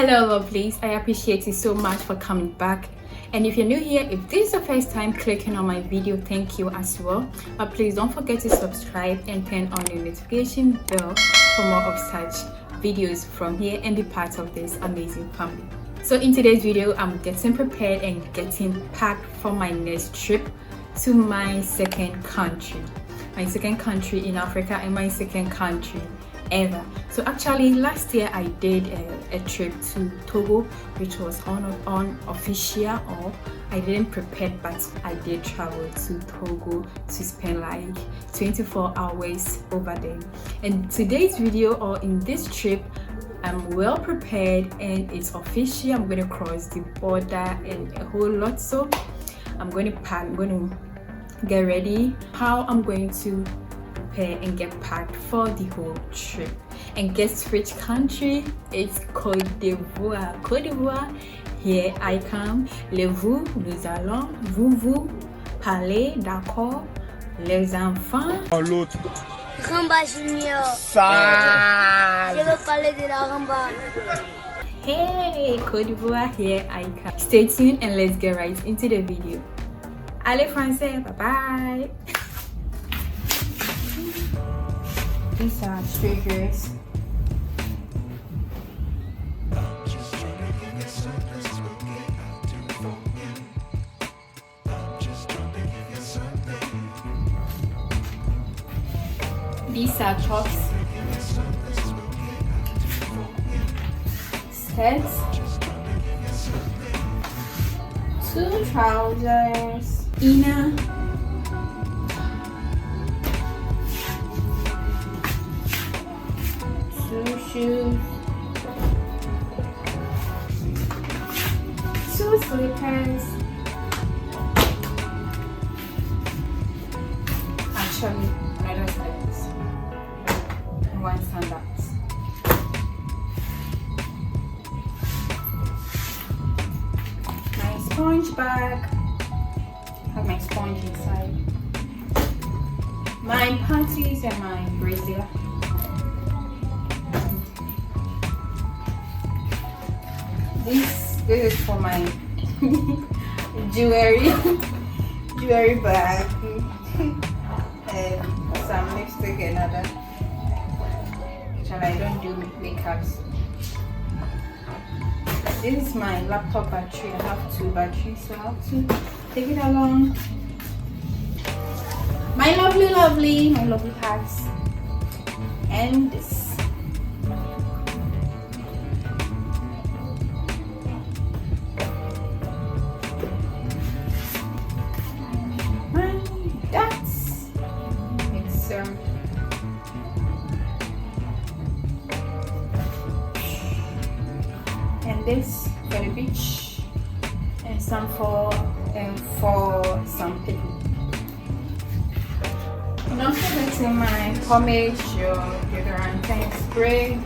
Hello lovelies, I appreciate you so much for coming back. And if you're new here, if this is the first time clicking on my video, thank you as well. But please don't forget to subscribe and turn on your notification bell for more of such videos from here and be part of this amazing family. So in today's video, I'm getting prepared and getting packed for my next trip to my second country. My second country in Africa and my second country ever. So actually last year I did a trip to Togo, which was unofficial, or I didn't prepare, but I did travel to Togo to spend like 24 hours over there. And today's video, or in this trip, I'm well prepared and it's official. I'm going to cross the border and a whole lot. So I'm going to pack, I'm going to get ready. How I'm going to prepare and get packed for the whole trip. And guess which country? It's Côte d'Ivoire. Côte d'Ivoire, here I come. Levez-vous, nous allons, vous parlez, d'accord, les enfants. L'autre. Ramba Junior. Ça. Je veux parler de la Ramba. Hey, Côte d'Ivoire, here I come. Stay tuned and let's get right into the video. Allez français, bye bye. These are triggers. These are tops, skirts, 2 trousers, inner, shoes, 2 slippers, actually another slippers, and 1 sandals. My sponge bag, have my sponge inside, my panties and my bracelet. This is for my jewelry bag and some lipstick and other. Actually, I don't do makeups. This is my laptop battery. I have 2 batteries, so I have to take it along. My lovely hats, and this. And this for the beach, and some for some picnic. Not forgetting my pomade, your deodorant and spray.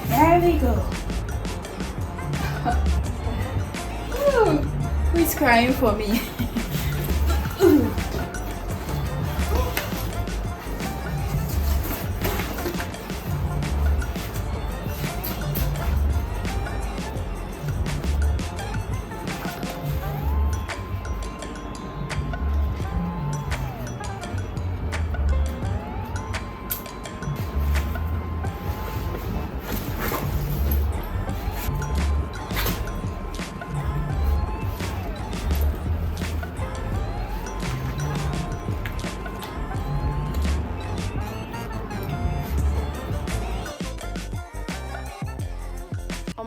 There we go. Who's crying for me?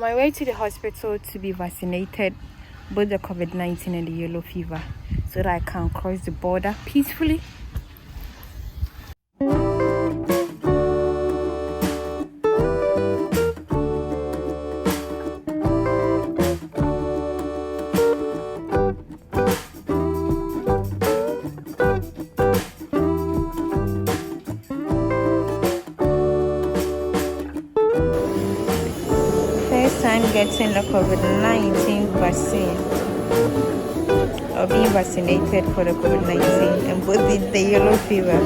On my way to the hospital to be vaccinated, both the COVID-19 and the yellow fever, so that I can cross the border peacefully. First time getting the COVID-19 vaccine, or being vaccinated for the COVID-19 and both the yellow fever.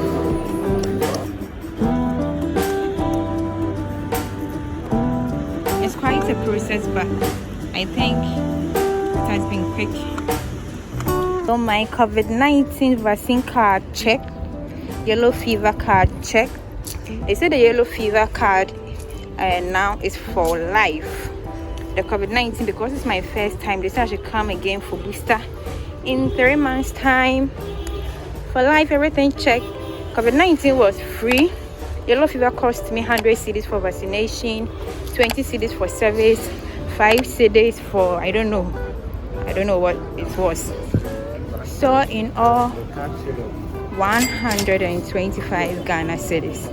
It's quite a process, but I think it has been quick. So my COVID-19 vaccine card check, yellow fever card check. They said the yellow fever card now is for life. The COVID-19, because it's my first time, they said I should come again for booster in 3 months time. For life, everything checked. COVID-19 was free. Yellow fever cost me 100 cedis for vaccination, 20 cedis for service, 5 cedis for I don't know what it was. So in all, 125 Ghana cedis.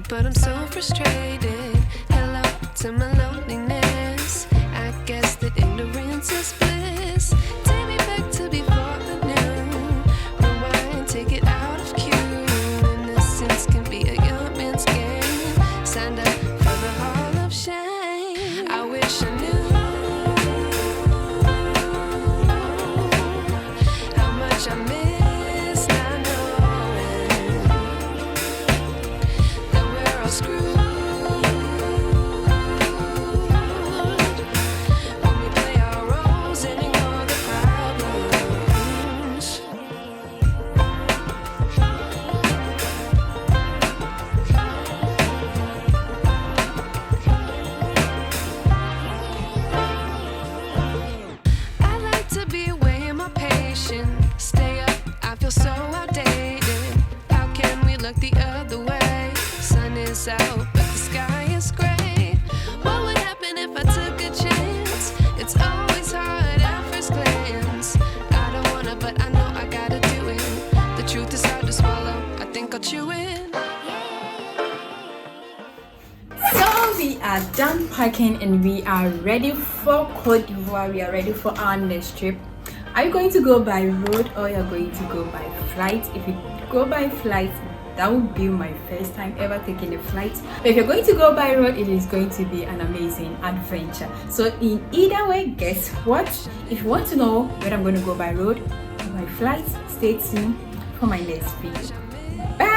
But I'm so frustrated. Hello to my loneliness. I guess that ignorance is bliss. Take me back to before I knew. Rewind, take it out of cue. Innocence can be a young man's game. Signed up for the hall of shame. I wish I knew how much I miss not knowing that we're all screwed when we play our roles and ignore the problems. I like to be away in my patience. Stay up, I feel so outdated. How can we look the other way? Sun is out, but the sky is gray. What would happen if I took a chance? It's always hard at first glance. I don't wanna, but I know I gotta do it. The truth is hard to swallow. I think I'll chew it. So we are done packing and we are ready for Côte d'Ivoire. We are ready for our next trip. Are you going to go by road or you're going to go by flight? If you go by flight, that would be my first time ever taking a flight. But if you're going to go by road, it is going to be an amazing adventure. So in either way, guess what? If you want to know whether I'm going to go by road or by flight, stay tuned for my next video. Bye!